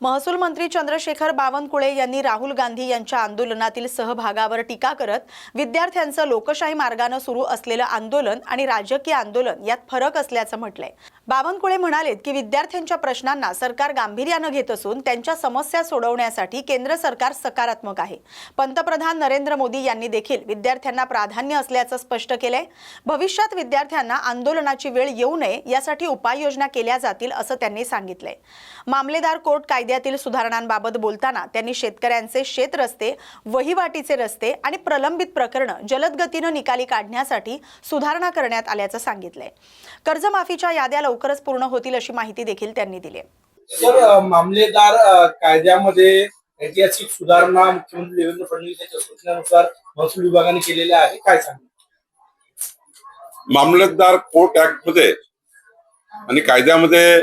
महसूल मंत्री चंद्रशेखर बावनकुळे यांनी राहुल गांधी यांच्या आंदोलनातील सहभागावर टीका करत विद्यार्थ्यांचं लोकशाही मार्गाने सुरू असलेलं आंदोलन आणि राजकीय आंदोलन यात फरक असल्याचं म्हटलंय। बावनकुळे म्हणालेत की विद्यार्थ्यांच्या प्रश्नांना सरकार गांभीर्याने घेत असून त्यांच्या समस्या सोडवण्यासाठी केंद्र सरकार सकारात्मक आहे। पंतप्रधान नरेंद्र मोदी यांनी देखील विद्यार्थ्यांना प्राधान्य असल्याचं स्पष्ट केलंय। भविष्यात विद्यार्थ्यांना आंदोलनाची वेळ येऊ नये यासाठी उपाययोजना केल्या जातील असं त्यांनी सांगितलंय। मामलेदार कोर्ट कायद्यातील सुधारणांबाबत बोलताना त्यांनी शेतकऱ्यांचे शेत रस्ते, वहिवाटीचे रस्ते आणि प्रलंबित प्रकरण जलद गतीने निकाली काढण्यासाठी सुधारणा करण्यात आल्याचं सांगितलंय। कर्जमाफीच्या याद्या लवकरच पूर्ण होतील अशी माहिती देखील त्यांनी दिली। सर, मामलेदार कायद्यामध्ये ऐतिहासिक सुधारणा मुख्यमंत्री देवेंद्र फडणवीस यांच्या सूचनेनुसार महसूल विभागाने केलेल्या आहे, काय सांगा? मामलेदार कोर्ट ऍक्ट मध्ये आणि कायद्यामध्ये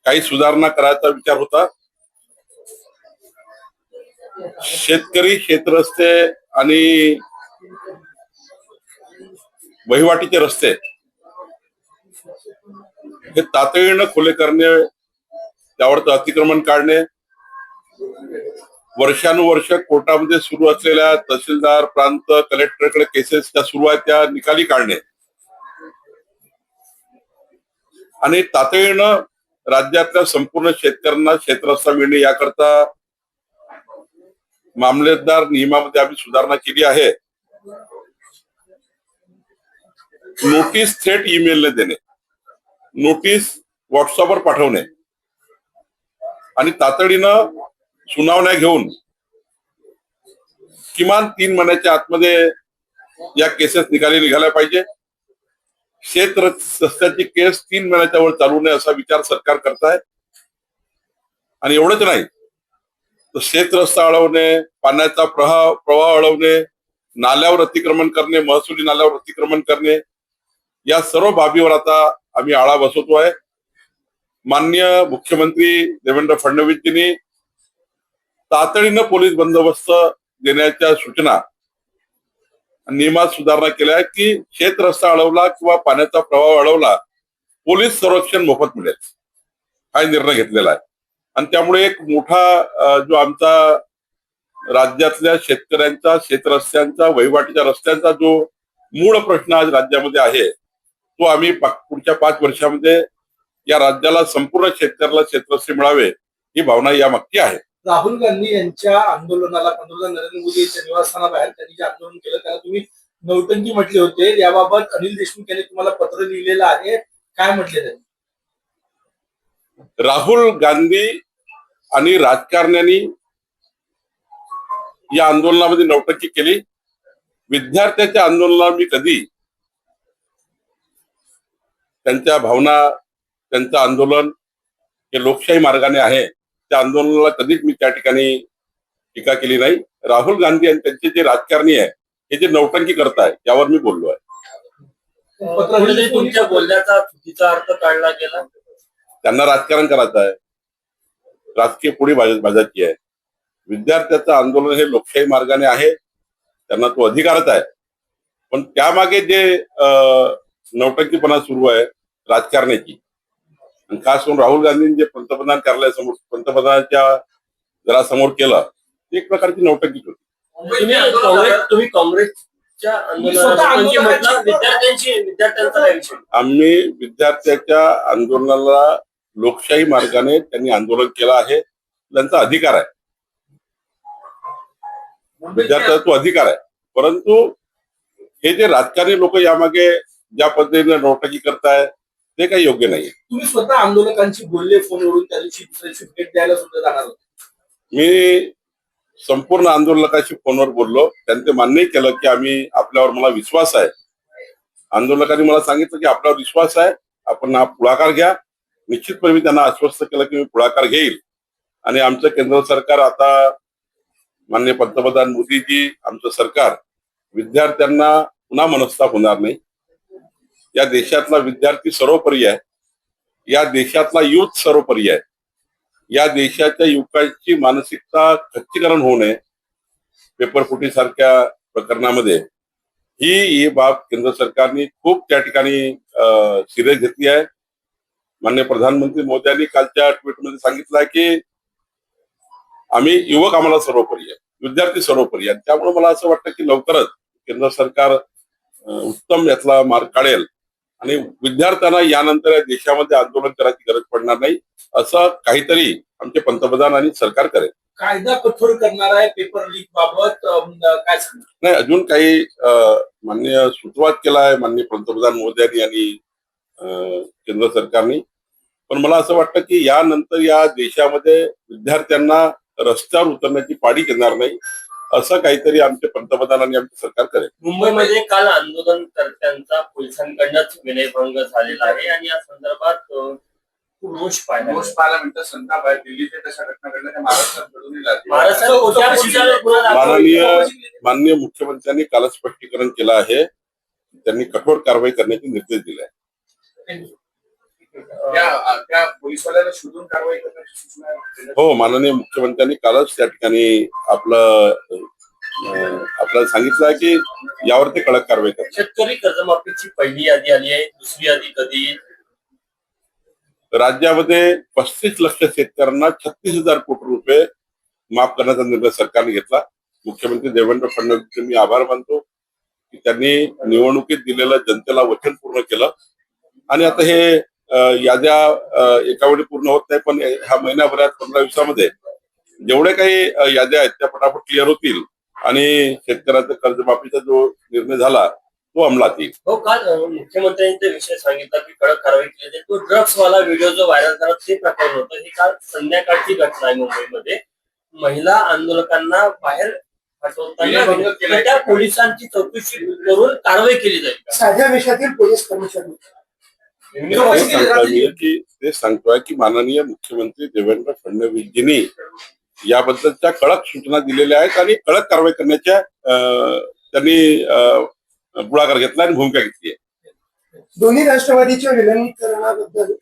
काही सुधारणा करायचा विचार होता। शेतकरी शेतरस्ते आणि वहिवाटीचे रस्ते हे तातडीने खुले करणे, त्यावर अतिक्रमण काढणे, वर्षानुवर्ष कोर्टामध्ये सुरू असलेल्या तहसीलदार, प्रांत, कलेक्टरकडे केसेस त्या सुरू आहेत त्या निकाली काढणे आणि तातडीनं राज्यातल्या संपूर्ण शेतकऱ्यांना शेतरस्ता मिळणे याकरता मामलेदार नियमामध्ये आम्ही सुधारणा केली आहे। नोटीस थेट ईमेलने देणे, नोटीस व्हॉट्सअपवर पाठवणे आणि तातडीनं सुनावण्या घेऊन किमान 3 महिन्याच्या आतमध्ये या केसेस निकाली निघाल्या पाहिजे। शेत रस्त्याची केस 3 महिन्याच्या वर चालू नये असा विचार सरकार करताय। आणि एवढंच नाही तर शेत रस्ता अडवणे, पाण्याचा प्रवाह अडवणे, नाल्यावर अतिक्रमण करणे, महसुली नाल्यावर अतिक्रमण करणे, या सर्व बाबीवर आता आम्ही आळा बसवतोय। माननीय मुख्यमंत्री देवेंद्र फडणवीसजींनी तातडीनं पोलीस बंदोबस्त देण्याच्या सूचना नियमात सुधारणा केल्या की शेत रस्ता अडवला किंवा पाण्याचा प्रवाह अडवला पोलीस संरक्षण मोफत मिळेल, हा निर्णय घेतलेला आहे। आणि त्यामुळे एक मोठा जो आमचा राज्यातल्या शेतकऱ्यांचा, शेतरस्त्यांचा, वहिवाटीच्या रस्त्यांचा जो मूळ प्रश्न आज राज्यामध्ये आहे तो आम्ही पुढच्या 5 वर्षामध्ये या राज्याला संपूर्ण शेतकऱ्याला शेतरस्ते मिळावे ही भावना यामागची आहे। राहुल गांधी यांच्या आंदोलनाला पंतप्रधान नरेंद्र मोदी यांच्या निवासस्थानाबाहेर त्यांनी जे आंदोलन केलं त्याला तुम्ही नौटंकी म्हटले होते, याबाबत अनिल देशमुख यांनी तुम्हाला पत्र लिहिलेलं आहे, काय म्हटले त्यांनी? राहुल गांधी आणि राजकारण्यांनी या आंदोलनामध्ये नौटंकी केली। विद्यार्थ्यांच्या आंदोलनाला मी कधी त्यांच्या भावना, त्यांचं आंदोलन हे लोकशाही मार्गाने आहे त्या आंदोलनाला कधीच मी त्या ठिकाणी टीका केली नाही। राहुल गांधी आणि त्यांचे जे राजकारणी आहे हे जे नौटंकी करताय यावर मी बोललो आहे। तुमच्या बोलण्याचा चुकीचा अर्थ काढला गेला, त्यांना राजकारण करायचं आहे, राजकीय पुढे भाजायची आहे। विद्यार्थ्याचं आंदोलन हे लोकशाही मार्गाने आहे, त्यांना तो अधिकारच आहे। पण त्यामागे जे नौटंकीपणा सुरू आहे राजकारणाची, आणि खास करून राहुल गांधींनी जे पंतप्रधान कार्यालयासमोर, पंतप्रधानांच्या घरासमोर केलं, एक प्रकारची नौटंकीच होती। तुम्ही काँग्रेसच्या आम्ही विद्यार्थ्याच्या आंदोलनाला लोकशाही मार्गाने त्यांनी आंदोलन केलं आहे, त्यांचा अधिकार आहे, विद्यार्थ्याचा तो अधिकार आहे। परंतु हे जे राजकारणी लोक यामागे ज्या पद्धतीने नौटंकी करताय ते काही योग्य नाही। तुम्ही स्वतः आंदोलकांशी बोलले फोनवरून, त्या दिवशी दुसऱ्या दिवशी भेट द्यायला सुद्धा जाणार होते। मी संपूर्ण आंदोलकांशी फोनवर बोललो, त्यांनी ते मान्य केलं की आपल्यावर मला विश्वास आहे। आंदोलकांनी मला सांगितलं की आपल्यावर विश्वास आहे, आपण हा पुढाकार घ्या। निश्चितपणे मी त्यांना आश्वस्त केलं की मी पुढाकार घेईल आणि आमचं केंद्र सरकार, आता माननीय पंतप्रधान मोदीजी, आमचं सरकार विद्यार्थ्यांना पुन्हा मनस्ताप होणार नाही। या देशातला विद्यार्थी सर्वोपरी आहे, या देशातला युथ सर्वोपरी आहे, या देशाच्या युवकांची मानसिकता खच्चीकरण होऊ नये पेपरफुटी सारख्या प्रकरणामध्ये ही बाब केंद्र सरकारने खूप त्या ठिकाणी सिरियस घेतली आहे। माननीय प्रधानमंत्री मोदयांनी कालच्या ट्विटमध्ये सांगितलं की आम्ही युवक आम्हाला सर्वोपरी आहे, विद्यार्थी सर्वोपरी आहे. त्यामुळे मला असं वाटतं की लवकरच केंद्र सरकार उत्तम यातला मार्ग काढेल आणि विद्यार्थ्यांना यानंतर या देशामध्ये आंदोलन करायची गरज पडणार नाही, असं काहीतरी आमचे पंतप्रधान आणि सरकार करेल. कायदा कठोर करणार आहे पेपर लीक बाबत काय सांगणार? नाही, अजून काही माननीय सुरुवात केला आहे माननीय पंतप्रधान मोदयांनी आणि केंद्र सरकारने. पण मला असं वाटतं की यानंतर या देशामध्ये विद्यार्थ्यांना रस्त्यावर उतरण्याची पाळी येणार नाही, असं काहीतरी आमचे पंतप्रधान आणि आमचे सरकार करेल. मुंबईमध्ये काल आंदोलनकर्त्यांचा पोलिसांकडूनच विनयभंग झालेला आहे आणि या संदर्भात खूप रोष पाहायला मिळतं. संताप आहे. दिल्लीचे तशा घटना घडल्या महाराष्ट्रात घडून माननीय मुख्यमंत्र्यांनी काल स्पष्टीकरण केलं आहे, त्यांनी कठोर कारवाई करण्याचे निर्देश दिले आहेत. त्या पोलिसवाल्याला शोधून कारवाई करण्याची सूचना आहे. हो, माननीय मुख्यमंत्र्यांनी कालच त्या ठिकाणी आपल्याला सांगितलं आहे की यावरती कडक कारवाई करणार. शेतकरी कर्जमाफीची पहिली यादी आली आहे, दुसरी यादी कधी येईल? राज्यामध्ये 35 लक्ष शेतकऱ्यांना 36,000 कोटी रुपये माफ करण्याचा निर्णय सरकारने घेतला. मुख्यमंत्री देवेंद्र फडणवीसचे मी आभार मानतो की त्यांनी निवडणुकीत दिलेलं जनतेला वचन पूर्ण केलं आणि आता हे याद्या एका वेळी पूर्ण होत नाही, पण ह्या महिन्याभरात 15 दिवसामध्ये जेवढे काही याद्या आहेत त्या फटाफट क्लिअर होतील आणि शेतकऱ्याचा कर्जमाफीचा जो निर्णय झाला तो अंमलात येईल. हो, काल मुख्यमंत्र्यांनी ते विषय सांगितला की कडक कारवाई केली जाईल. तो ड्रग्स वाला व्हिडिओ जो व्हायरल झाला ते प्रकरण होतं. ही काल संध्याकाळची घटना आहे मुंबईमध्ये. महिला आंदोलकांना बाहेर पाठवताना त्या पोलिसांची चौकशी करून कारवाई केली जाईल. साध्या वेशातील पोलीस कर्मचारी ते सांगतोय की माननीय मुख्यमंत्री देवेंद्र फडणवीसजींनी याबद्दलच्या कडक सूचना दिलेल्या आहेत आणि कडक कारवाई करण्याच्या त्यांनी पुढाकार घेतला आणि भूमिका घेतली आहे. दोन्ही राष्ट्रवादीच्या विलगीकरणाबद्दल